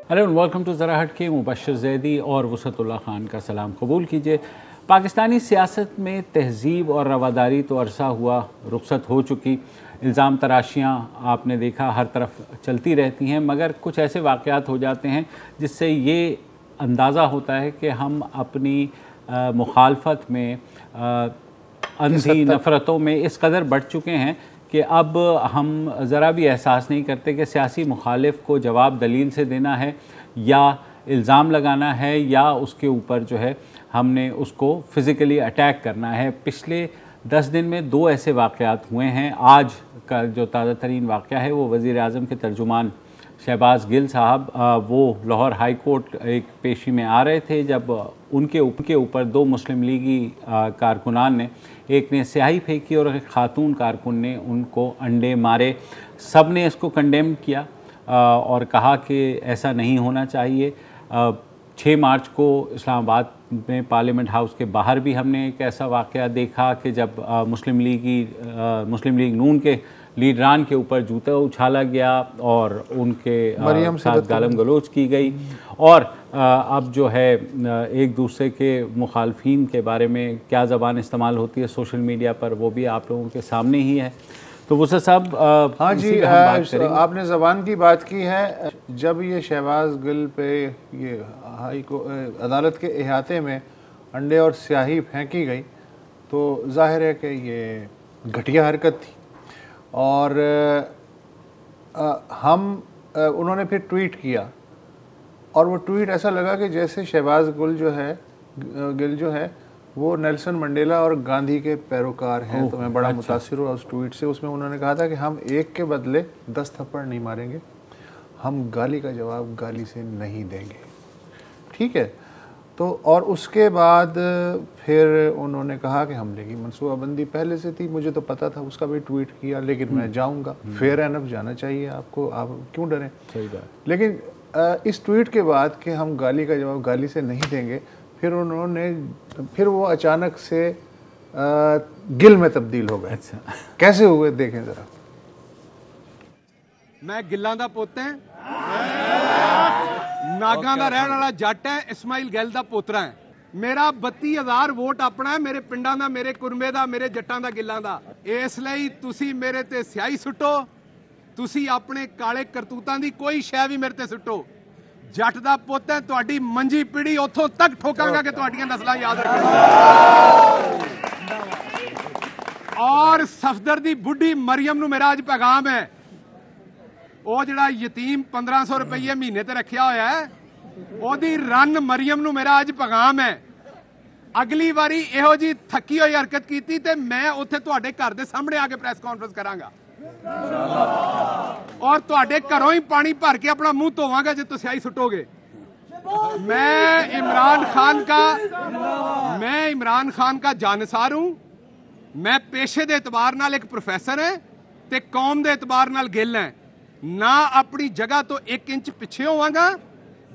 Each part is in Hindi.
हेलो एंड वेलकम टू ज़रा हट के। मुबशर ज़ैदी और वसअतुल्लाह ख़ान का सलाम कबूल कीजिए। पाकिस्तानी सियासत में तहज़ीब और रवादारी तो अरसा हुआ रुखसत हो चुकी। इल्ज़ाम तराशियाँ आपने देखा हर तरफ चलती रहती हैं, मगर कुछ ऐसे वाक़यात हो जाते हैं जिससे ये अंदाज़ा होता है कि हम अपनी मुखालफत में अंधी नफ़रतों में इस कदर बढ़ चुके हैं कि अब हम ज़रा भी एहसास नहीं करते कि सियासी मुखालिफ को जवाब दलील से देना है या इल्ज़ाम लगाना है या उसके ऊपर जो है हमने उसको फ़िज़िकली अटैक करना है। पिछले 10 दिन में 2 ऐसे वाक़यात हुए हैं। आज का जो ताज़ा तरीन वाक़या है वो वज़ीर आज़म के तर्जुमान शहबाज गिल साहब वो लाहौर हाई कोर्ट एक पेशी में आ रहे थे जब उनके ऊपर 2 मुस्लिम लीगी कारकुनान ने, एक ने स्याही फेंकी और एक खातून कारकुन ने उनको अंडे मारे। सब ने इसको कंडेम किया और कहा कि ऐसा नहीं होना चाहिए। 6 मार्च को इस्लामाबाद में पार्लियामेंट हाउस के बाहर भी हमने एक ऐसा वाक़या देखा कि जब मुस्लिम लीग नून के लीडरान के ऊपर जूता उछाला गया और उनके साथ गालम गलोच की गई। और अब जो है एक दूसरे के मुखालफीन के बारे में क्या ज़बान इस्तेमाल होती है सोशल मीडिया पर, वो भी आप लोगों के सामने ही है। तो वो साहब हाँ जी, आपने ज़बान की बात की है। जब ये शहबाज गिल पे ये अदालत के अहाते में अंडे और स्याही फेंकी गई तो जाहिर है कि ये घटिया हरकत थी। और उन्होंने फिर ट्वीट किया और वो ट्वीट ऐसा लगा कि जैसे शहबाज गिल जो है वो नेल्सन मंडेला और गांधी के पैरोकार हैं। तो मैं बड़ा मुतासिर हुआ उस ट्वीट से। उसमें उन्होंने कहा था कि हम एक के बदले 10 थप्पड़ नहीं मारेंगे, हम गाली का जवाब गाली से नहीं देंगे। ठीक है। तो और उसके बाद फिर उन्होंने कहा कि हमले की मनसूबाबंदी पहले से थी, मुझे तो पता था, उसका भी ट्वीट किया, लेकिन मैं जाऊंगा। फेयर एनफ जाना चाहिए आपको, आप क्यों डरें। सही बात। लेकिन इस ट्वीट के बाद कि हम गाली का जवाब गाली से नहीं देंगे, फिर वो अचानक से गिल में तब्दील हो गए। अच्छा, कैसे हुए देखें ज़रा। मैं गिल्लां दा पुत्त है, नागां दा रहण वाला जट है, इस्माइल गिल दा पोतरा है। मेरा 32,000 वोट अपना है, मेरे पिंडां दा, मेरे कुरमे दा, मेरे जट्टां दा, गिल्लां दा। इसलिए तुसी मेरे ते स्याही सुट्टो, तुसी अपने काले करतूतां दी कोई शै भी मेरे ते सुट्टो। जट दा पुत्त है, तुहाडी मंजी पीढ़ी उथों तक ठोकांगा कि तुहाडियां नस्लां याद रखो। और सफदर दी बुढ़ी मरियम नूं मेरा अज पैगाम है, ਉਹ ਜਿਹੜਾ ਯਤੀਮ 1500 ਰੁਪਏ ਮਹੀਨੇ ਤੇ ਰੱਖਿਆ ਹੋਇਆ ਹੈ, ਉਹਦੀ ਰਨ ਮਰੀਮ ਨੂੰ ਮੇਰਾ ਅੱਜ ਪੈਗਾਮ ਹੈ, ਅਗਲੀ ਵਾਰੀ ਇਹੋ ਜੀ ਥੱਕੀ ਹੋਈ ਹਰਕਤ ਕੀਤੀ ਤੇ ਮੈਂ ਉੱਥੇ ਤੁਹਾਡੇ ਘਰ ਦੇ ਸਾਹਮਣੇ ਆ ਕੇ ਪ੍ਰੈਸ ਕਾਨਫਰੰਸ ਕਰਾਂਗਾ ਔਰ ਤੁਹਾਡੇ ਘਰੋਂ ਹੀ ਪਾਣੀ ਭਰ ਕੇ ਆਪਣਾ ਮੂੰਹ ਧੋਵਾਂਗਾ ਜੇ ਤੁਸੀਂ ਆਈ ਸੁੱਟੋਗੇ। मैं इमरान खान का जानसार हूं। मैं पेशे के एतबार नाल एक प्रोफैसर है ते कौम के एतबार नाल गिल है। ना अपनी जगह तो 1 इंच पिछे होवांगा,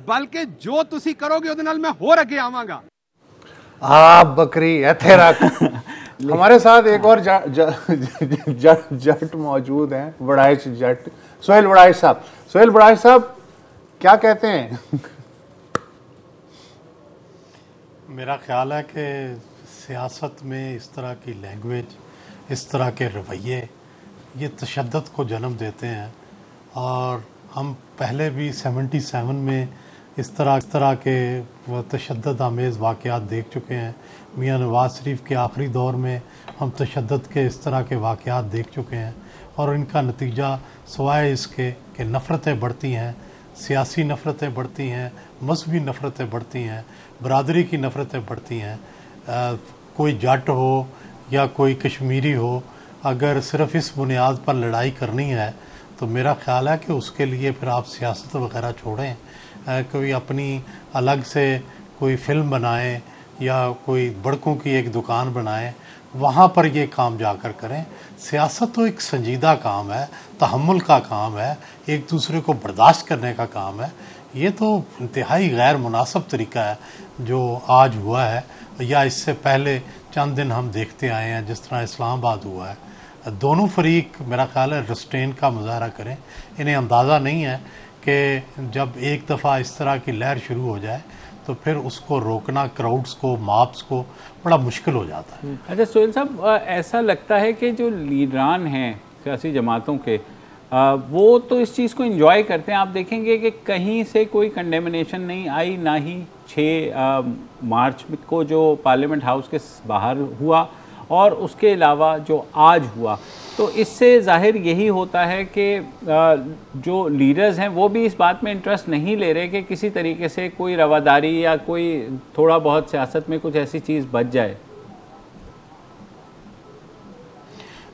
बल्कि जो तुसी करोगे उहदे नाल मैं होर अगे आवांगा। बकरी इत्थे रख। हमारे साथ एक और जट मौजूद हैं, वड़ाइच जट, सोहेल वड़ाइच साहब। सोहेल वड़ाइच साहब क्या कहते हैं? मेरा ख्याल है कि सियासत में इस तरह की लैंग्वेज, इस तरह के रवैये, ये तशद्दुद को जन्म देते हैं। और हम पहले भी 77 में इस तरह के तशद्दुद आमेज़ वाक़यात देख चुके हैं। मियाँ नवाज़ शरीफ के आखिरी दौर में हम तशद्दुद के इस तरह के वाक़यात देख चुके हैं और इनका नतीजा सिवाय इसके कि नफ़रतें बढ़ती हैं, सियासी नफ़रतें बढ़ती हैं, मजहबी नफ़रतें बढ़ती हैं, बरादरी की नफ़रतें बढ़ती हैं। कोई जट हो या कोई कश्मीरी हो, अगर सिर्फ़ इस बुनियाद पर लड़ाई करनी है तो मेरा ख्याल है कि उसके लिए फिर आप सियासत वगैरह छोड़ें, कोई अपनी अलग से कोई फ़िल्म बनाएं या कोई बड़कों की एक दुकान बनाएं, वहाँ पर ये काम जाकर करें। सियासत तो एक संजीदा काम है, तहम्मुल का काम है, एक दूसरे को बर्दाश्त करने का काम है। ये तो इंतहाई गैर मुनासिब तरीका है जो आज हुआ है, या इससे पहले चंद दिन हम देखते आए हैं जिस तरह इस्लामाबाद हुआ है। दोनों फरीक मेरा ख्याल है रिस्ट्रेन का मुजाहरा करें। इन्हें अंदाज़ा नहीं है कि जब एक दफ़ा इस तरह की लहर शुरू हो जाए तो फिर उसको रोकना, क्राउड्स को, मॉब्स को, बड़ा मुश्किल हो जाता है। अच्छा सोहेल साहब, ऐसा लगता है कि जो लीडरान हैं सियासी जमातों के, वो तो इस चीज़ को एंजॉय करते हैं। आप देखेंगे कि कहीं से कोई कंडेमिनेशन नहीं आई, ना ही 6 मार्च को जो पार्लियामेंट हाउस के बाहर हुआ और उसके अलावा जो आज हुआ। तो इससे ज़ाहिर यही होता है कि जो लीडर्स हैं वो भी इस बात में इंटरेस्ट नहीं ले रहे कि किसी तरीके से कोई रवादारी या कोई थोड़ा बहुत सियासत में कुछ ऐसी चीज़ बच जाए।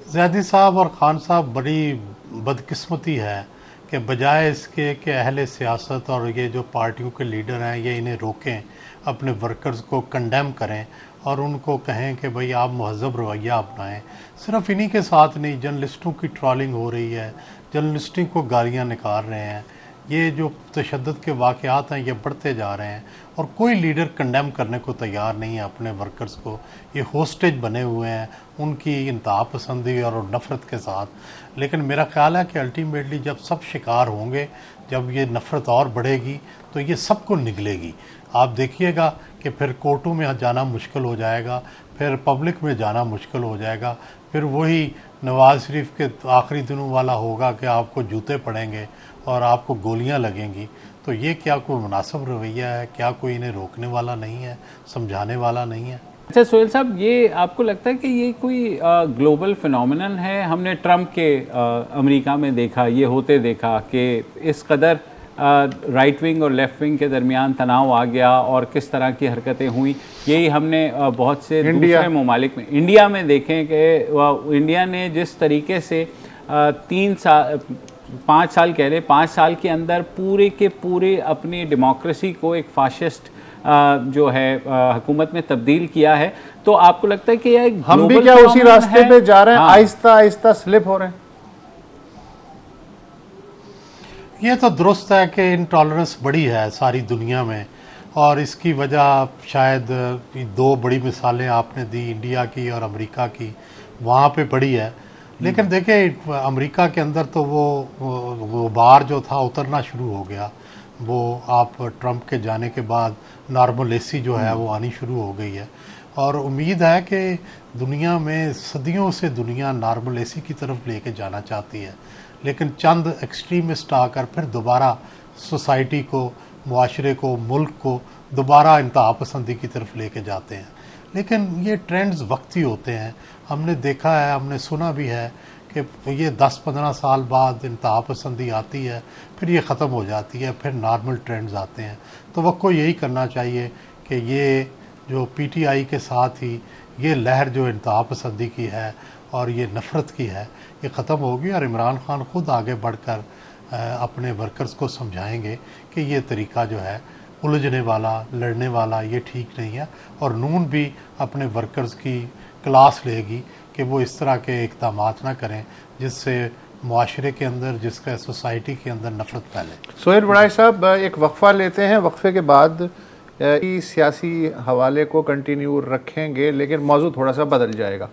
ज़ैदी साहब और खान साहब, बड़ी बदकिस्मती है कि बजाय इसके कि अहले सियासत और ये जो पार्टियों के लीडर हैं ये इन्हें रोकें, अपने वर्कर्स को कंडेम करें और उनको कहें कि भाई आप महज़ब रवैया अपनाएं। सिर्फ इन्हीं के साथ नहीं, जर्नलिस्टों की ट्रॉलिंग हो रही है, जर्नलिस्टों को गालियां निकाल रहे हैं, ये जो तशद्दुद के वाक़यात हैं ये बढ़ते जा रहे हैं और कोई लीडर कंडेम करने को तैयार नहीं है अपने वर्कर्स को। ये होस्टेज बने हुए हैं उनकी इंतहा पसंदी और नफ़रत के साथ। लेकिन मेरा ख़्याल है कि अल्टीमेटली जब सब शिकार होंगे, जब ये नफ़रत और बढ़ेगी तो ये सबको निगलेगी। आप देखिएगा कि फिर कोर्टों में जाना मुश्किल हो जाएगा, फिर पब्लिक में जाना मुश्किल हो जाएगा, फिर वही नवाज़ शरीफ के आखिरी दिनों वाला होगा कि आपको जूते पड़ेंगे और आपको गोलियां लगेंगी। तो ये क्या कोई मुनासिब रवैया है? क्या कोई इन्हें रोकने वाला नहीं है, समझाने वाला नहीं है? अच्छा सोहेल साहब, ये आपको लगता है कि ये कोई ग्लोबल फिनोमिनन है? हमने ट्रंप के अमेरिका में देखा, ये होते देखा कि इस कदर राइट विंग और लेफ़्ट विंग के दरमियान तनाव आ गया और किस तरह की हरकतें हुई। यही हमने बहुत से दूसरे ममालिक में, इंडिया में देखें कि इंडिया ने जिस तरीके से 5 साल कह लें, 5 साल के अंदर पूरे के पूरे अपनी डेमोक्रेसी को एक फाशिस्ट जो है हुकूमत में तब्दील किया है। तो आपको लगता है कि यह हम भी क्या उसी रास्ते पे जा रहे हैं? आहिस्ता आहिस्ता स्लिप हो रहे हैं। ये तो दुरुस्त है कि इंटॉलरेंस बड़ी है सारी दुनिया में और इसकी वजह शायद 2 बड़ी मिसालें आपने दी, इंडिया की और अमेरिका की, वहाँ पे बड़ी है। लेकिन देखिए अमेरिका के अंदर तो वो बार जो था उतरना शुरू हो गया। वो आप ट्रंप के जाने के बाद नॉर्मलेसी जो है वो आनी शुरू हो गई है और उम्मीद है कि दुनिया में सदियों से दुनिया नॉर्मलेसी की तरफ लेके जाना चाहती है। लेकिन चंद एक्सट्रीमिस्ट आकर फिर दोबारा सोसाइटी को, मुआशरे को, मुल्क को दोबारा इंतहा पसंदी की तरफ लेके जाते हैं। लेकिन ये ट्रेंड्स वक्ती होते हैं। हमने देखा है, हमने सुना भी है कि ये 10-15 साल बाद इंतहा पसंदी आती है, फिर ये ख़त्म हो जाती है, फिर नॉर्मल ट्रेंड्स आते हैं। तो वक्को यही करना चाहिए कि ये जो पीटीआई के साथ ही ये लहर जो इंतहा पसंदी की है और ये नफ़रत की है, ये ख़त्म होगी और इमरान खान ख़ुद आगे बढ़कर अपने वर्कर्स को समझाएंगे कि ये तरीका जो है उलझने वाला, लड़ने वाला, ये ठीक नहीं है। और नून भी अपने वर्कर्स की क्लास लेगी कि वो इस तरह के इक़दाम ना करें जिससे मुआशरे के अंदर, जिसका सोसाइटी के अंदर नफ़रत फैले। सोहेल बड़ाई साहब, एक वक्फ़ा लेते हैं, वक्फ़े के बाद सियासी हवाले को कंटिन्यू रखेंगे लेकिन मौजू थोड़ा सा बदल जाएगा।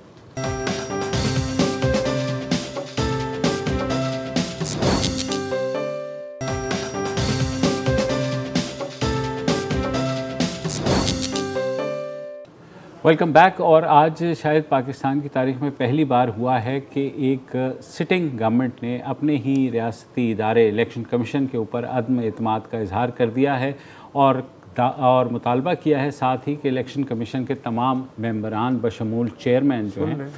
Welcome back. और आज शायद पाकिस्तान की तारीख में पहली बार हुआ है कि एक सिटिंग गवर्नमेंट ने अपने ही रियासती इदारे इलेक्शन कमीशन के ऊपर अदम एतमाद का इजहार कर दिया है और मुतालबा किया है साथ ही कि इलेक्शन कमीशन के तमाम मेंबरान बशमूल चेयरमैन जो हैं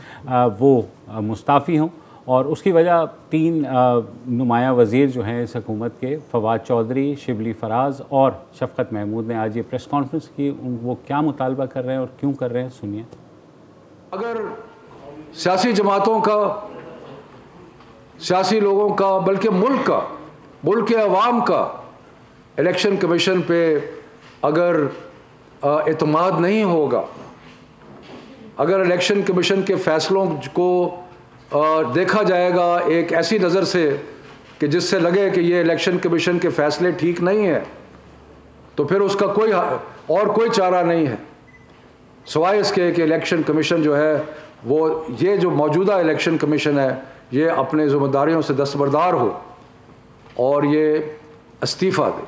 वो मुस्ताफ़ी हों। और उसकी वजह 3 नुमाया वज़ीर जो हैं इस हुकूमत के, फवाद चौधरी, शिबली फराज और शफ़क़त महमूद ने आज ये प्रेस कॉन्फ्रेंस की। वो क्या मुतालबा कर रहे हैं और क्यों कर रहे हैं, सुनिए। अगर सियासी जमातों का, सियासी लोगों का, बल्कि मुल्क का, मुल्क के अवाम का इलेक्शन कमीशन पे अगर एतमाद नहीं होगा, अगर इलेक्शन कमीशन के फ़ैसलों को देखा जाएगा एक ऐसी नज़र से कि जिससे लगे कि ये इलेक्शन कमीशन के फ़ैसले ठीक नहीं है, तो फिर उसका कोई चारा नहीं है सिवाय इसके कि इलेक्शन कमीशन जो है वो, ये जो मौजूदा इलेक्शन कमीशन है, ये अपने ज़िम्मेदारियों से दस्तबरदार हो और ये इस्तीफ़ा दे।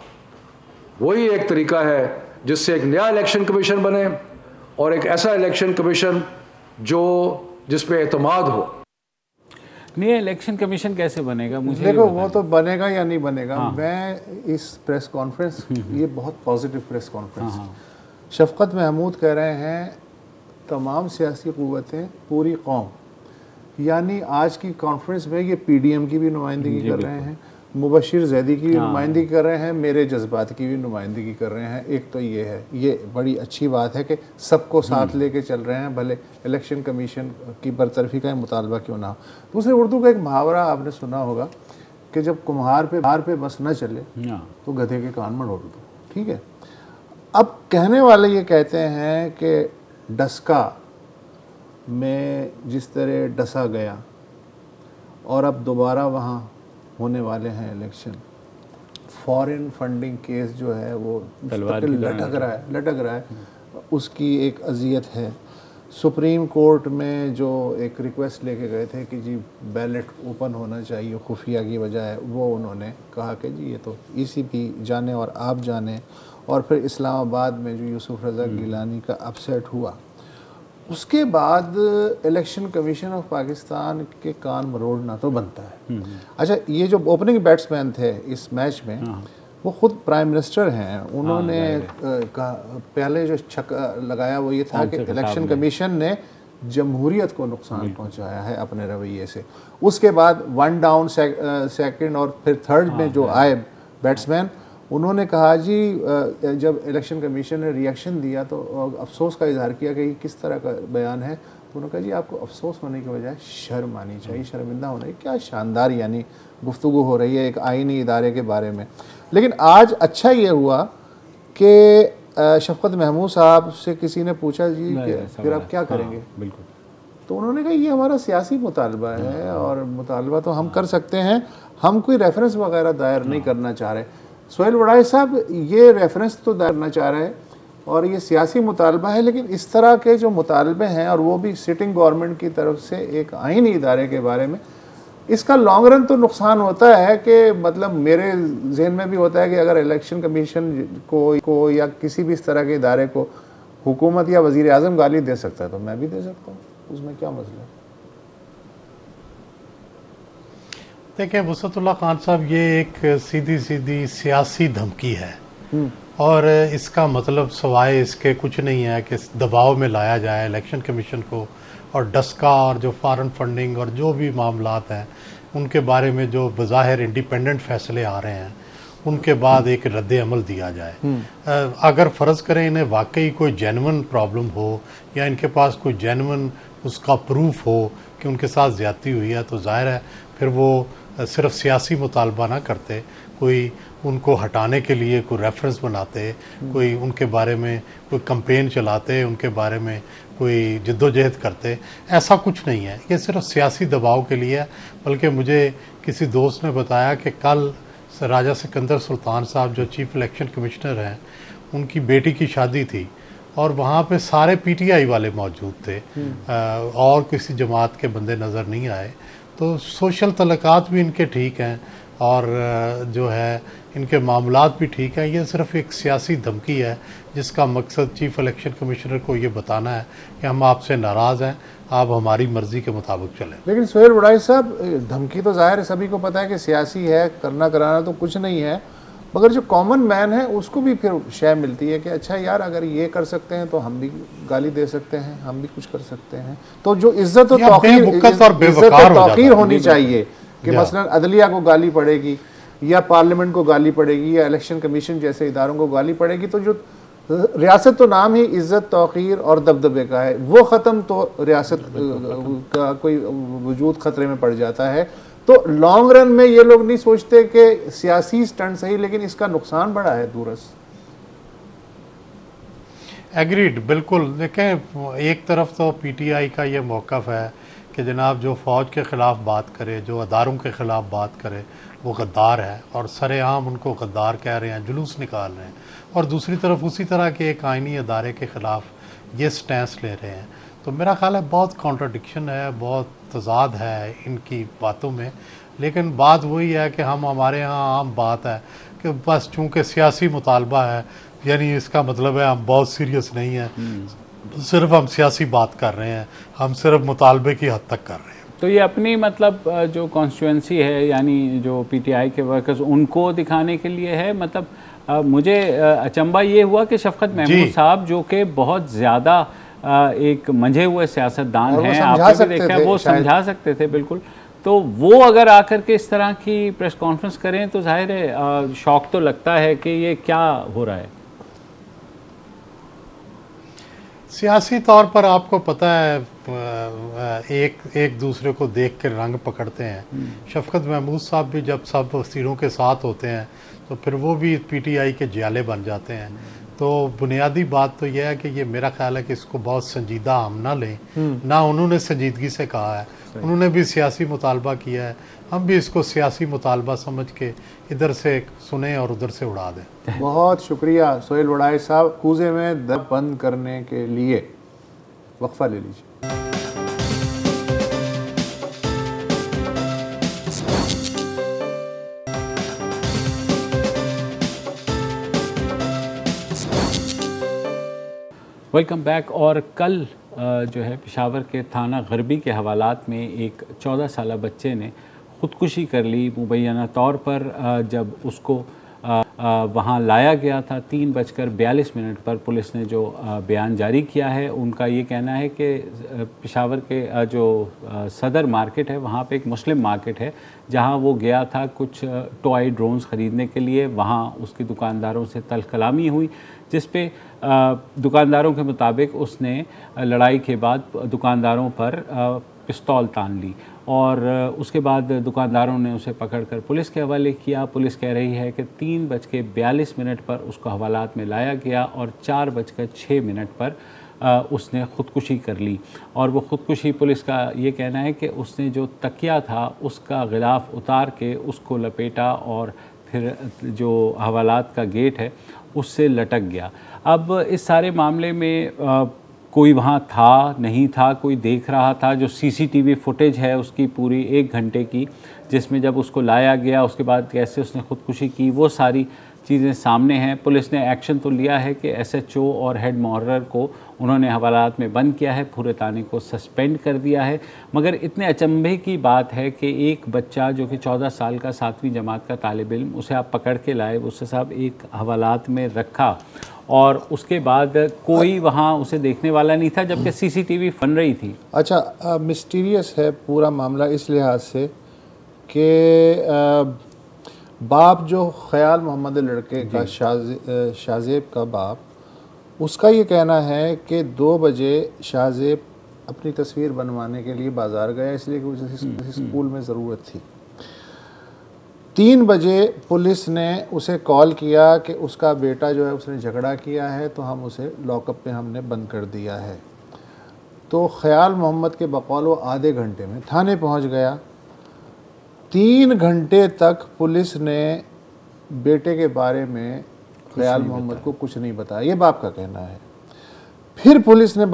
वही एक तरीका है जिससे एक नया इलेक्शन कमीशन बने और एक ऐसा इलेक्शन कमीशन जिस पे एतमाद हो। नया इलेक्शन कमीशन कैसे बनेगा मुझे देखो, वो तो बनेगा या नहीं बनेगा। हाँ। मैं इस प्रेस कॉन्फ्रेंस, ये बहुत पॉजिटिव प्रेस कॉन्फ्रेंस, शफकत महमूद कह रहे हैं तमाम सियासी क़ुव्वतें, पूरी कौम, यानी आज की कॉन्फ्रेंस में ये पीडीएम की भी नुमाइंदगी कर रहे हैं, मुबशिर जैदी की भी नुमाइंदगी कर रहे हैं, मेरे जज्बात की भी नुमाइंदगी कर रहे हैं। एक तो ये है, ये बड़ी अच्छी बात है कि सबको साथ लेके चल रहे हैं, भले इलेक्शन कमीशन की बरतरफी का मुतालबा क्यों ना हो। दूसरे, उर्दू का एक मुहावरा आपने सुना होगा कि जब कुम्हार पे बस न चले तो गधे के कान में ढोल दो। ठीक है, अब कहने वाले ये कहते हैं कि डस्का में जिस तरह डसा गया और अब दोबारा वहाँ होने वाले हैं इलेक्शन, फॉरेन फंडिंग केस जो है वो लटक रहा है, उसकी एक अजियत है। सुप्रीम कोर्ट में जो एक रिक्वेस्ट लेके गए थे कि जी बैलेट ओपन होना चाहिए खुफिया की बजाय, वो उन्होंने कहा कि जी ये तो ईसीबी जाने और आप जाने। और फिर इस्लामाबाद में जो यूसुफ रज़ा गिलानी का अपसेट हुआ, उसके बाद इलेक्शन कमीशन ऑफ पाकिस्तान के कान मरोड़ना तो बनता है। अच्छा, ये जो ओपनिंग बैट्समैन थे इस मैच में, वो खुद प्राइम मिनिस्टर हैं। उन्होंने पहले जो छक्का लगाया वो ये था कि इलेक्शन कमीशन ने जमहूरियत को नुकसान पहुंचाया है अपने रवैये से। उसके बाद वन डाउन सेकंड और फिर थर्ड में जो आए बैट्समैन, उन्होंने कहा जी जब इलेक्शन कमीशन ने रिएक्शन दिया तो अफसोस का इजहार किया कि किस तरह का बयान है, तो उन्होंने कहा जी आपको अफसोस होने की बजाय शर्म आनी चाहिए, शर्मिंदा होना चाहिए। क्या शानदार यानी गुफ्तगू हो रही है एक आईनी इदारे के बारे में। लेकिन आज अच्छा ये हुआ कि शफकत महमूद साहब से किसी ने पूछा जी कि फिर आप क्या करेंगे। बिल्कुल, तो उन्होंने कहा ये हमारा सियासी मुतालबा है और मुतालबा तो हम कर सकते हैं, हम कोई रेफरेंस वगैरह दायर नहीं करना चाह रहे। सोहेल वड़ाई साहब ये रेफरेंस तो दायर करना चाह रहे हैं और ये सियासी मुतालबा है, लेकिन इस तरह के जो मुतालबे हैं और वो भी सिटिंग गवर्नमेंट की तरफ से एक आईनी इदारे के बारे में, इसका लॉन्ग रन तो नुकसान होता है कि मतलब मेरे जहन में भी होता है कि अगर इलेक्शन कमीशन को या किसी भी इस तरह के इदारे को हुकूमत या वज़ीर आज़म गाली दे सकता है तो मैं भी दे सकता हूँ, उसमें क्या मसला है। देखिए वसतुल्लाह खान साहब, ये एक सीधी सीधी सियासी धमकी है और इसका मतलब सवाए इसके कुछ नहीं है कि दबाव में लाया जाए इलेक्शन कमीशन को, और डस्का और जो फॉरेन फंडिंग और जो भी मामलात हैं उनके बारे में जो बज़ाहिर इंडिपेंडेंट फैसले आ रहे हैं उनके बाद एक रद्द अमल दिया जाए। अगर फ़र्ज़ करें इन्हें वाकई कोई जेन्युइन प्रॉब्लम हो या इनके पास कोई जेन्युइन उसका प्रूफ हो कि उनके साथ ज़्यादती हुई है, तो ज़ाहिर है फिर वो सिर्फ सियासी मुतालबा ना करते, कोई उनको हटाने के लिए कोई रेफरेंस बनाते, कोई उनके बारे में कोई कैंपेन चलाते, उनके बारे में कोई जद्दोजहद करते। ऐसा कुछ नहीं है, ये सिर्फ सियासी दबाव के लिए है। बल्कि मुझे किसी दोस्त ने बताया कि कल राजा सिकंदर सुल्तान साहब जो चीफ इलेक्शन कमिश्नर हैं, उनकी बेटी की शादी थी और वहाँ पे सारे पीटीआई वाले मौजूद थे और किसी जमात के बंदे नज़र नहीं आए। तो सोशल तल्लुकात भी इनके ठीक हैं और जो है इनके मामलात भी ठीक हैं। ये सिर्फ एक सियासी धमकी है जिसका मकसद चीफ इलेक्शन कमिश्नर को ये बताना है कि हम आपसे नाराज़ हैं, आप हमारी मर्ज़ी के मुताबिक चलें। लेकिन सोहेल वड़ाई साहब, धमकी तो ज़ाहिर है सभी को पता है कि सियासी है, करना कराना तो कुछ नहीं है, मगर जो कॉमन मैन है उसको भी फिर शय मिलती है कि अच्छा यार अगर ये कर सकते हैं तो हम भी गाली दे सकते हैं, हम भी कुछ कर सकते हैं। तो जो इज्जत और तौकीर होनी चाहिए कि मसलन अदलिया को गाली पड़ेगी या पार्लियामेंट को गाली पड़ेगी या इलेक्शन कमीशन जैसे इदारों को गाली पड़ेगी, तो जो रियासत तो नाम ही इज्जत तौकीर और दबदबे का है, वो ख़त्म तो रियासत का कोई वजूद ख़तरे में पड़ जाता है। तो लॉन्ग रन में ये लोग नहीं सोचते कि सियासी स्टंट सही, लेकिन इसका नुकसान बड़ा है दूरस। एग्रीड, बिल्कुल। देखें, एक तरफ तो पीटीआई का ये मौक़िफ़ है कि जनाब जो फ़ौज के ख़िलाफ़ बात करे, जो अदारों के ख़िलाफ़ बात करे, वो गद्दार है और सरेआम उनको गद्दार कह रहे हैं, जुलूस निकाल रहे हैं। और दूसरी तरफ उसी तरह के एक आइनी अदारे के ख़िलाफ़ ये स्टैंस ले रहे हैं। तो मेरा ख़्याल है बहुत कॉन्ट्रडिक्शन है, बहुत तज़ाद है इनकी बातों में। लेकिन बात वही है कि हमारे यहाँ आम बात है कि बस चूँकि सियासी मुतालबा है, यानी इसका मतलब है हम बहुत सीरियस नहीं हैं, सिर्फ हम सियासी बात कर रहे हैं, हम सिर्फ मुतालबे की हद तक कर रहे हैं। तो ये अपनी मतलब जो कॉन्स्टिट्यूंसी है, यानी जो पीटीआई के वर्कर्स, उनको दिखाने के लिए है। मतलब मुझे अचंबा ये हुआ कि शफकत महमूद साहब जो कि बहुत ज़्यादा एक मंझे हुए सियासतदान हैं, आपने भी देखा है, वो समझा सकते थे बिल्कुल, तो वो अगर आकर के इस तरह की प्रेस कॉन्फ्रेंस करें तो जाहिर है शौक तो लगता है कि ये क्या हो रहा है। सियासी तौर पर आपको पता है एक दूसरे को देख के रंग पकड़ते हैं। शफकत महमूद साहब भी जब सब वसीरों के साथ होते हैं तो फिर वो भी पीटीआई के जियाले बन जाते हैं। तो बुनियादी बात तो यह है कि ये मेरा ख्याल है कि इसको बहुत संजीदा हम ना लें, ना उन्होंने संजीदगी से कहा है, उन्होंने भी सियासी मुतालबा किया है, हम भी इसको सियासी मुतालबा समझ के इधर से सुने और उधर से उड़ा दें। बहुत शुक्रिया सोहेल वड़ाई साहब, कूजे में दर बंद करने के लिए वक्फा ले लीजिए। Welcome back. और कल जो है पेशावर के थाना गरबी के हवालात में एक 14 साला बच्चे ने ख़ुदकुशी कर ली मुबैना तौर पर। जब उसको वहाँ लाया गया था 3:42 पर, पुलिस ने जो बयान जारी किया है, उनका ये कहना है कि पेशावर के जो सदर मार्केट है वहाँ पे एक मुस्लिम मार्केट है जहाँ वो गया था कुछ टॉय ड्रोन्स ख़रीदने के लिए। वहाँ उसकी दुकानदारों से तल्ख़ कलामी हुई, जिस पे दुकानदारों के मुताबिक उसने लड़ाई के बाद दुकानदारों पर पिस्तौल तान ली और उसके बाद दुकानदारों ने उसे पकड़कर पुलिस के हवाले किया। पुलिस कह रही है कि 3:42 पर उसको हवालात में लाया गया और 4:06 पर उसने ख़ुदकुशी कर ली। और वो ख़ुदकुशी, पुलिस का ये कहना है कि उसने जो तकिया था उसका गिलाफ उतार के उसको लपेटा और फिर जो हवालात का गेट है उससे लटक गया। अब इस सारे मामले में कोई वहाँ था नहीं था, कोई देख रहा था। जो सीसीटीवी फुटेज है उसकी पूरी 1 घंटे की, जिसमें जब उसको लाया गया उसके बाद कैसे उसने ख़ुदकुशी की, वो सारी चीज़ें सामने हैं। पुलिस ने एक्शन तो लिया है कि एसएचओ और हेड मुहर्रर को उन्होंने हवालात में बंद किया है, पूरे थाने को सस्पेंड कर दिया है। मगर इतने अचंभे की बात है कि एक बच्चा जो कि 14 साल का 7वीं जमात का तालिब इल्म, उसे आप पकड़ के लाए, उससे साहब एक हवालात में रखा और उसके बाद कोई वहाँ उसे देखने वाला नहीं था, जबकि सीसीटीवी बन रही थी। अच्छा, मिस्टीरियस है पूरा मामला इस लिहाज से कि बाप जो ख़याल मोहम्मद लड़के का शाहजेब का बाप, उसका ये कहना है कि 2 बजे शाहजेब अपनी तस्वीर बनवाने के लिए बाज़ार गया, इसलिए कि उसे स्कूल में ज़रूरत थी। 3 बजे पुलिस ने उसे कॉल किया कि उसका बेटा जो है उसने झगड़ा किया है, तो हम उसे लॉकअप में हमने बंद कर दिया है। तो ख़याल मोहम्मद के बकौल वो आधे घंटे में थाने पहुंच गया। 3 घंटे तक पुलिस ने बेटे के बारे में ख़याल मोहम्मद को कुछ नहीं बताया, ये बाप का कहना है। फिर पुलिस ने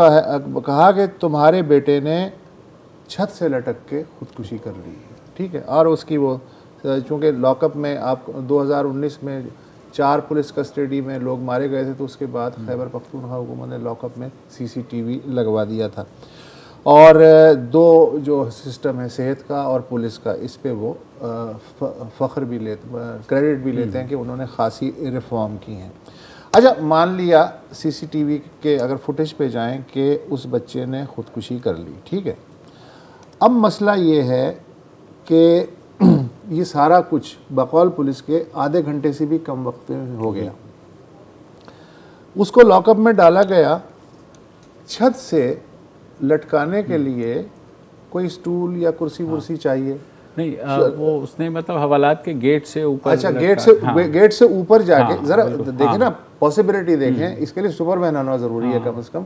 कहा कि तुम्हारे बेटे ने छत से लटक के ख़ुदकुशी कर ली, ठीक है। और उसकी वो चूँकि लॉकअप में आप 2019 में 4 पुलिस कस्टडी में लोग मारे गए थे, तो उसके बाद खैबर पख्तूनख्वा हुकूमत ने लॉकअप में सीसीटीवी लगवा दिया था। और 2 जो सिस्टम है सेहत का और पुलिस का, इस पे वो फ़ख्र भी लेते, क्रेडिट भी लेते हैं कि उन्होंने खासी रिफॉर्म की हैं। अच्छा, मान लिया सीसीटीवी के अगर फुटेज पे जाएं कि उस बच्चे ने ख़ुदकुशी कर ली, ठीक है। अब मसला ये है कि ये सारा कुछ बकौल पुलिस के आधे घंटे से भी कम वक्त में हो गया। उसको लॉकअप में डाला गया। छत से लटकाने के लिए कोई स्टूल या कुर्सी वुर्सी चाहिए नहीं, वो उसने मतलब हवालात के गेट से ऊपर। अच्छा, गेट से ऊपर जाके ज़रा देखें ना, पॉसिबिलिटी देखें। इसके लिए सुपरमैन होना ज़रूरी है कम से कम,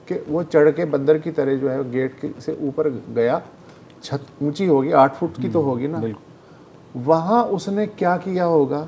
कि वो चढ़ के बंदर की तरह जो है गेट से ऊपर गया। छत ऊंची होगी, 8 फुट की तो होगी ना। वहाँ उसने क्या किया होगा,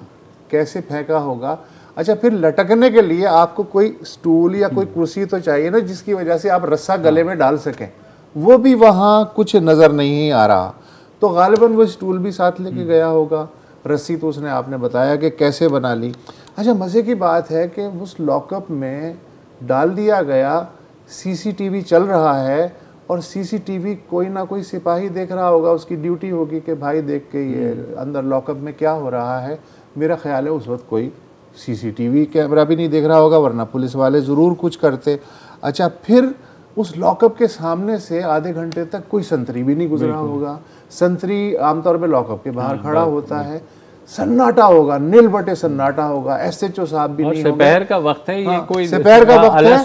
कैसे फेंका होगा। अच्छा, फिर लटकने के लिए आपको कोई स्टूल या कोई कुर्सी तो चाहिए ना, जिसकी वजह से आप रस्सा गले में डाल सकें। वो भी वहाँ कुछ नज़र नहीं आ रहा। तो गालिबन वो स्टूल भी साथ लेके गया होगा, रस्सी तो उसने आपने बताया कि कैसे बना ली। अच्छा, मज़े की बात है कि उस लॉकअप में डाल दिया गया, सीसीटीवी चल रहा है और सीसीटीवी कोई ना कोई सिपाही देख रहा होगा, उसकी ड्यूटी होगी कि भाई देख के ये अंदर लॉकअप में क्या हो रहा है। मेरा ख्याल है उस वक्त कोई सीसीटीवी कैमरा भी नहीं देख रहा होगा, वरना पुलिस वाले ज़रूर कुछ करते। अच्छा, फिर उस लॉकअप के सामने से आधे घंटे तक कोई संतरी भी नहीं गुजरा होगा। संतरी आमतौर पे लॉकअप के बाहर खड़ा होता है, सन्नाटा होगा, नील बटे सन्नाटा होगा, SHO साहब भी नहीं होंगे। दोपहर का वक्त है, ये कोई दोपहर का वक्त है,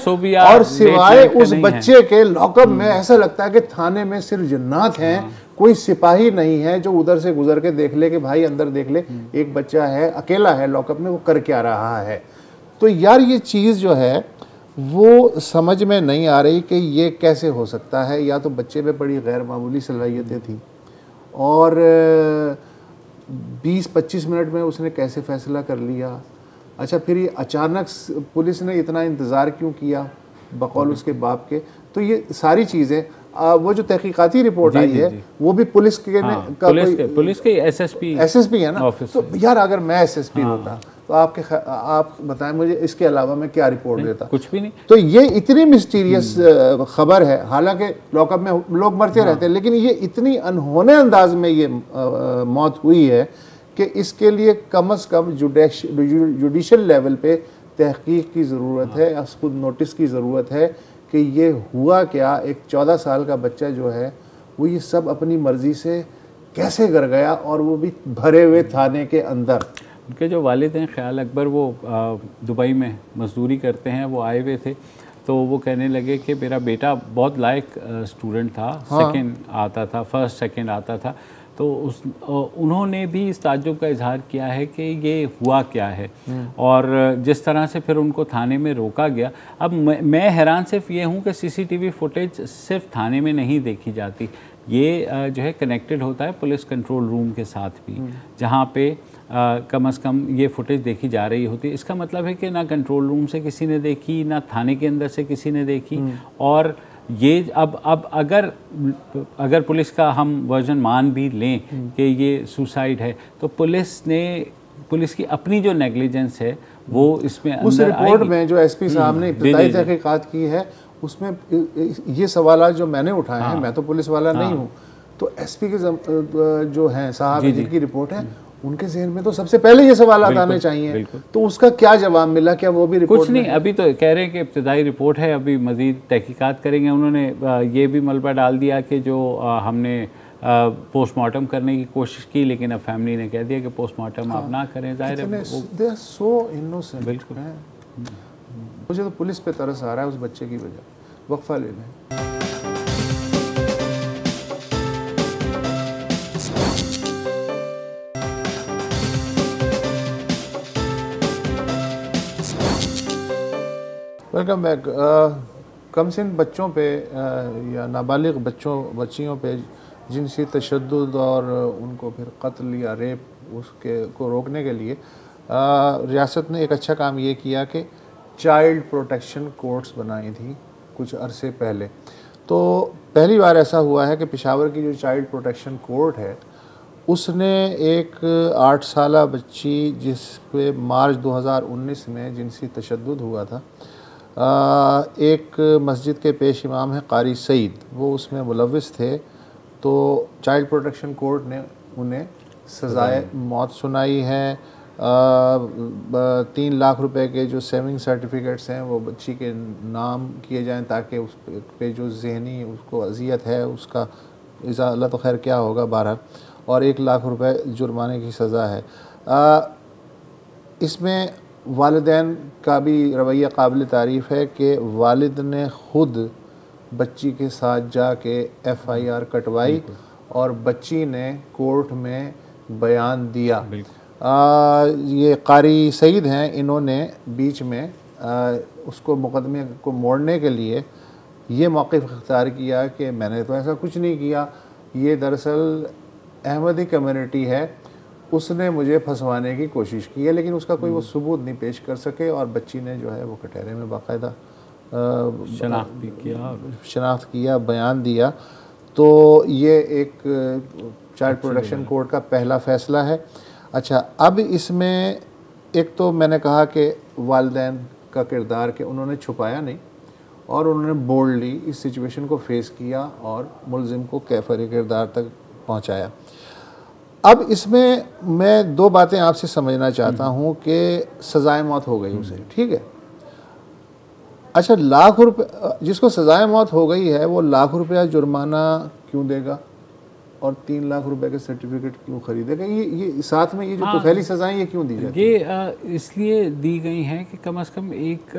और सिवाय उस बच्चे के लॉकअप में ऐसा लगता है कि थाने में सिर्फ जन्नात हैं, कोई सिपाही नहीं है जो उधर से गुजर के देख ले कि भाई अंदर देख ले, एक बच्चा है अकेला है लॉकअप में, वो कर क्या रहा है। तो यार ये चीज़ जो है वो समझ में नहीं आ रही कि ये कैसे हो सकता है। या तो बच्चे में बड़ी गैर मामूली सलाहियतें थी और 20-25 मिनट में उसने कैसे फ़ैसला कर लिया। अच्छा, फिर ये अचानक पुलिस ने इतना इंतज़ार क्यों किया बकौल उसके बाप के। तो ये सारी चीज़ें वो जो तहकीकाती रिपोर्ट आई है वो भी पुलिस के पुलिस के SSP है ना। तो यार अगर मैं SSP होता तो आप बताएं मुझे इसके अलावा मैं क्या रिपोर्ट देता। कुछ भी नहीं। तो ये इतनी मिस्टीरियस खबर है, हालांकि लॉकअप में लोग मरते रहते हैं, लेकिन ये इतनी अनहोने अंदाज में ये मौत हुई है कि इसके लिए कम से कम जुडिशल लेवल पे तहकीक की ज़रूरत है, खुद नोटिस की ज़रूरत है कि ये हुआ क्या। एक 14 साल का बच्चा जो है वो ये सब अपनी मर्ज़ी से कैसे कर गया, और वो भी भरे हुए थाने के अंदर। उनके जो वालिद हैं ख्याल अकबर, वो दुबई में मजदूरी करते हैं, वो आए हुए थे तो वो कहने लगे कि मेरा बेटा बहुत लायक स्टूडेंट था, सेकंड आता था, फर्स्ट सेकंड आता था। तो उन्होंने भी इस ताज्जुब का इजहार किया है कि ये हुआ क्या है, और जिस तरह से फिर उनको थाने में रोका गया। अब मैं हैरान सिर्फ ये हूँ कि CCTV फुटेज सिर्फ थाने में नहीं देखी जाती, ये जो है कनेक्टेड होता है पुलिस कंट्रोल रूम के साथ भी, जहाँ पे कम से कम ये फुटेज देखी जा रही होती है। इसका मतलब है कि ना कंट्रोल रूम से किसी ने देखी, ना थाने के अंदर से किसी ने देखी। और ये अब अगर पुलिस का हम वर्जन मान भी लें कि ये सुसाइड है, तो पुलिस की अपनी जो नेग्लिजेंस है वो इसमें उस रिपोर्ट में जो SP साहब ने इब्तिदाई तहकीकात की है उसमें ये सवाल जो मैंने उठाए हैं, मैं तो पुलिस वाला नहीं हूँ, तो SP के जो हैं साहब जिनकी रिपोर्ट है उनके जहन में तो सबसे पहले ये सवाल आने चाहिए। तो उसका क्या जवाब मिला, क्या वो भी रिपोर्ट? कुछ नहीं, अभी तो कह रहे हैं कि इब्तिदाई रिपोर्ट है, अभी मज़ीद तहकीकात करेंगे। उन्होंने ये भी मलबा डाल दिया कि जो हमने पोस्टमार्टम करने की कोशिश की, लेकिन अब फैमिली ने कह दिया कि पोस्टमार्टम आप ना करें। ज़ाहिर है दे आर सो इनोसेंट। बिल्कुल। मुझे तो पुलिस पे तरस आ रहा है उस बच्चे की वजह। वक्फा ले लें। Welcome back. कमसिन बच्चों पे या नाबालिग बच्चियों पे जिनसी तशद्दुद और उनको फिर कत्ल या रेप उसके को रोकने के लिए रियासत ने एक अच्छा काम ये किया कि चाइल्ड प्रोटेक्शन कोर्ट्स बनाई थी कुछ अरसे पहले। तो पहली बार ऐसा हुआ है कि पेशावर की जो चाइल्ड प्रोटेक्शन कोर्ट है उसने एक 8 साला बच्ची जिस पे मार्च 2019 में जिनसी तशद्दुद हुआ था, एक मस्जिद के पेश इमाम है कारी सईद, वो उसमें मुलव्विस थे। तो चाइल्ड प्रोटेक्शन कोर्ट ने उन्हें सज़ाए मौत सुनाई है। 3 लाख रुपए के जो सेविंग सर्टिफिकेट्स हैं वो बच्ची के नाम किए जाएं ताकि उस पे जो जहनी उसको अजियत है उसका अल्लाह तो खैर क्या होगा बहरहाल, और 1 लाख रुपए जुर्माने की सज़ा है। इसमें वालिदैन का भी रवैया काबिल तारीफ़ है कि वालिद ने ख़ुद बच्ची के साथ जाके FIR कटवाई और बच्ची ने कोर्ट में बयान दिया। ये कारी सईद हैं, इन्होंने बीच में उसको मुकदमे को मोड़ने के लिए ये मौक़िफ़ इख्तियार किया कि मैंने तो ऐसा कुछ नहीं किया, ये दरअसल अहमदी कम्युनिटी है, उसने मुझे फंसवाने की कोशिश की है, लेकिन उसका कोई वो सबूत नहीं पेश कर सके और बच्ची ने जो है वो कटहरे में बाकायदा शनाख्त किया, बयान दिया। तो ये एक चाइल्ड प्रोटेक्शन कोर्ट का पहला फ़ैसला है। अच्छा, अब इसमें एक तो मैंने कहा कि वालिदैन का किरदार कि उन्होंने छुपाया नहीं और उन्होंने बोल्डली इस सिचुएशन को फेस किया और मुलजिम को कैफर किरदार तक पहुंचाया। अब इसमें मैं दो बातें आपसे समझना चाहता हूं कि सजाए मौत हो गई उसे, ठीक है। अच्छा, लाख रुपए जिसको सजाए मौत हो गई है वो लाख रुपया जुर्माना क्यों देगा और 3 लाख रुपए के सर्टिफिकेट क्यों खरीदेगा? ये साथ में ये जो तुफैली सजाएं ये क्यों दी जाती है? ये इसलिए दी गई हैं कि कम से कम एक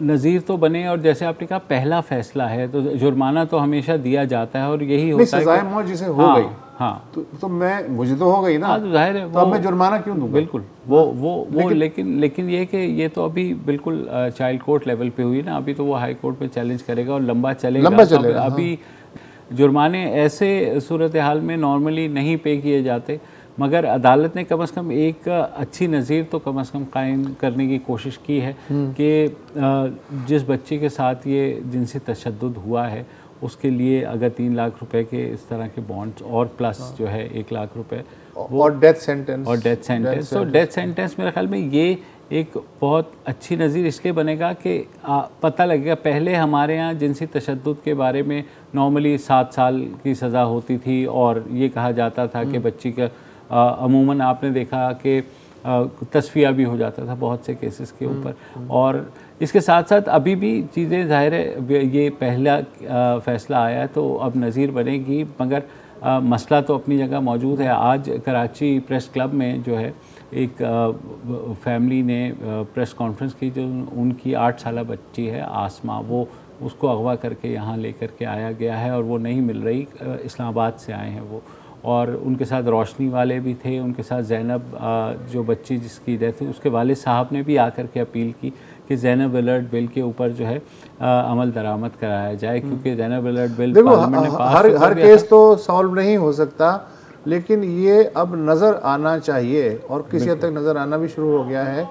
नज़ीर तो बने, और जैसे आपने कहा पहला फैसला है तो जुर्माना तो हमेशा दिया जाता है और यही होता है। सजाए मौत जिसे हो गई, हाँ तो मुझे तो हो गई ना, तो जाहिर है, तो अब मैं जुर्माना क्यों दूंगा? बिल्कुल वो लेकिन ये कि ये तो अभी बिल्कुल चाइल्ड कोर्ट लेवल पे हुई ना, अभी तो वो हाई कोर्ट में चैलेंज करेगा और लंबा चलेगा। अभी जुर्माने ऐसे सूरत हाल में नॉर्मली नहीं पे किए जाते, मगर अदालत ने कम से कम एक अच्छी नज़ीर तो कम से कम कायम करने की कोशिश की है कि जिस बच्चे के साथ ये जिनसी तशद्दुद हुआ है उसके लिए अगर 3 लाख रुपए के इस तरह के बॉन्ड्स और प्लस जो है 1 लाख रुपए और डेथ सेंटेंस तो डेथ सेंटेंस मेरे ख्याल में ये एक बहुत अच्छी नज़ीर इसलिए बनेगा कि पता लगेगा। पहले हमारे यहाँ जिनसी तशद्दुद के बारे में नॉर्मली 7 साल की सज़ा होती थी और ये कहा जाता था कि बच्ची का अमूमन आपने देखा कि तस्फिया भी हो जाता था बहुत से केसेस के ऊपर। और इसके साथ साथ अभी भी चीज़ें ज़ाहिर है ये पहला फ़ैसला आया तो अब नज़ीर बनेगी, मगर मसला तो अपनी जगह मौजूद है। आज कराची प्रेस क्लब में जो है एक फैमिली ने प्रेस कॉन्फ्रेंस की, जो उनकी 8 साल बच्ची है आसमा, वो उसको अगवा करके यहाँ लेकर के आया गया है और वो नहीं मिल रही। इस्लामाबाद से आए हैं वो, और उनके साथ रोशनी वाले भी थे, उनके साथ ज़ैनब जो बच्ची जिसकी डेथ हुई उसके वालिद साहब ने भी आकर के अपील की कि ज़ैनब अलर्ट बिल के ऊपर जो है अमल दरामद कराया जाए, क्योंकि ज़ैनब अलर्ट बिल पार्लियामेंट ने पास हर केस तो सॉल्व नहीं हो सकता, लेकिन ये अब नज़र आना चाहिए और किसी हद तक नज़र आना भी शुरू हो गया है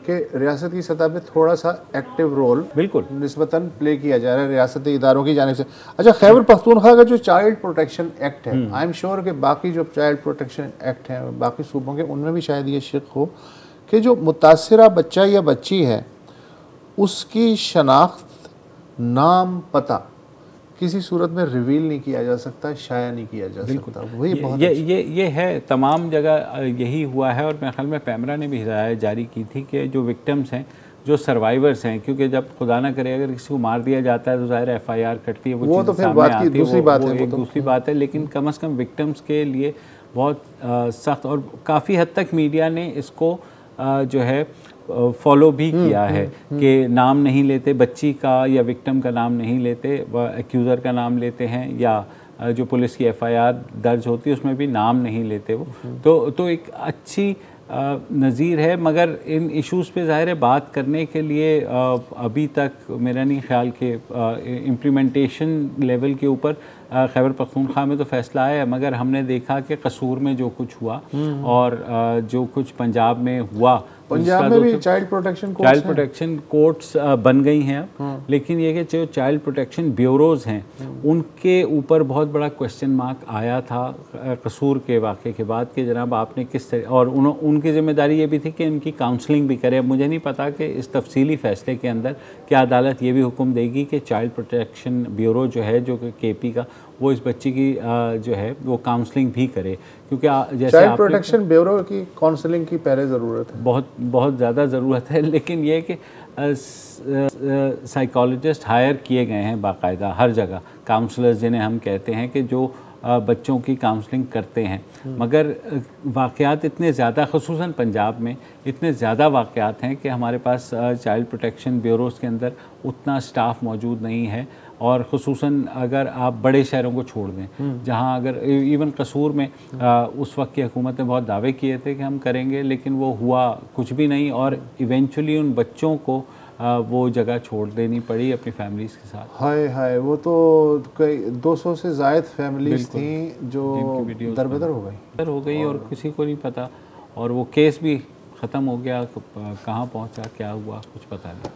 कि रियासत की सतह पे थोड़ा सा एक्टिव रोल बिल्कुल निस्बतन प्ले किया जा रहा है रियासती इदारों की जानिब से। अच्छा, खैबर पख्तूनख्वा का जो चाइल्ड प्रोटेक्शन एक्ट है, आई एम श्योर कि बाकी जो चाइल्ड प्रोटेक्शन एक्ट हैं बाकी सूबों के, उनमें भी शायद ये शिक हो कि जो मुतासिरा बच्चा या बच्ची है उसकी शनाख्त, नाम, पता किसी सूरत में रिवील नहीं किया जा सकता, शाया नहीं किया जा सकता। वही बहुत ये है, तमाम जगह यही हुआ है। और मेरे ख्याल में पैमरा ने भी हिदायत जारी की थी कि जो विक्टिम्स हैं, जो सर्वाइवर्स हैं, क्योंकि जब खुदा ना करे अगर किसी को मार दिया जाता है तो ज़ाहिर FIR कटती है, वो तो फिर बात की दूसरी बात है, लेकिन कम से कम विक्टिम्स के लिए बहुत सख्त, और काफ़ी हद तक मीडिया ने इसको जो है फॉलो भी किया है कि नाम नहीं लेते बच्ची का या विक्टिम का नाम नहीं लेते, एक्यूज़र का नाम लेते हैं, या जो पुलिस की FIR दर्ज होती है उसमें भी नाम नहीं लेते वो। तो एक अच्छी नज़ीर है, मगर इन इश्यूज़ पे ज़ाहिर है बात करने के लिए अभी तक मेरा नहीं ख्याल कि इम्प्लीमेंटेशन लेवल के ऊपर खैबर पख्तूनख्वा में तो फैसला आया है, मगर हमने देखा कि कसूर में जो कुछ हुआ और जो कुछ पंजाब में हुआ, पंजाब में भी चाइल्ड प्रोटेक्शन कोर्ट्स बन गई हैं अब, लेकिन ये कि जो चाइल्ड प्रोटेक्शन ब्यूरोज़ हैं उनके ऊपर बहुत बड़ा क्वेश्चन मार्क आया था कसूर के वाक़े के बाद कि जनाब आपने किस तरह, और उनकी ज़िम्मेदारी ये भी थी कि उनकी काउंसलिंग भी करे। अब मुझे नहीं पता कि इस तफसीली फ़ैसले के अंदर क्या अदालत ये भी हुक्म देगी कि चाइल्ड प्रोटेक्शन ब्यूरो जो है, जो कि KP का, वो इस बच्ची की जो है वो काउंसलिंग भी करे, क्योंकि जैसे चाइल्ड प्रोटेक्शन ब्यूरो की काउंसलिंग की पहले ज़रूरत है, बहुत ज़्यादा ज़रूरत है। लेकिन ये कि साइकोलॉजिस्ट हायर किए गए हैं बाकायदा हर जगह, काउंसलर्स जिन्हें हम कहते हैं, कि जो बच्चों की काउंसलिंग करते हैं, मगर वाक़यात इतने ज़्यादा, ख़ुसूसन पंजाब में इतने ज़्यादा वाक़यात हैं कि हमारे पास चाइल्ड प्रोटेक्शन ब्यूरोज़ के अंदर उतना स्टाफ मौजूद नहीं है। और ख़ुसूसन अगर आप बड़े शहरों को छोड़ दें, जहां अगर इवन कसूर में उस वक्त की हुकूमत ने बहुत दावे किए थे कि हम करेंगे, लेकिन वो हुआ कुछ भी नहीं, और इवेंचुअली उन बच्चों को वो जगह छोड़ देनी पड़ी अपनी फैमिलीज़ के साथ। हाय वो तो कई 200 से ज़ायद फैमिलीज़ थी जो दरबदर हो गई और किसी को नहीं पता, और वो केस भी ख़त्म हो गया, कहाँ पहुँचा, क्या हुआ, कुछ पता नहीं।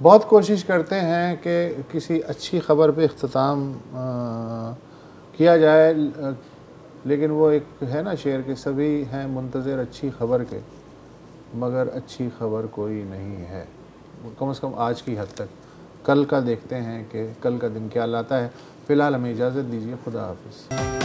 बहुत कोशिश करते हैं कि किसी अच्छी ख़बर पे इख्तिताम किया जाए, लेकिन वो एक है ना शेर के, सभी हैं मुंतज़िर अच्छी खबर के मगर अच्छी खबर कोई नहीं है, कम से कम आज की हद तक। कल का देखते हैं कि कल का दिन क्या लाता है। फ़िलहाल हमें इजाज़त दीजिए, खुदा हाफिज़।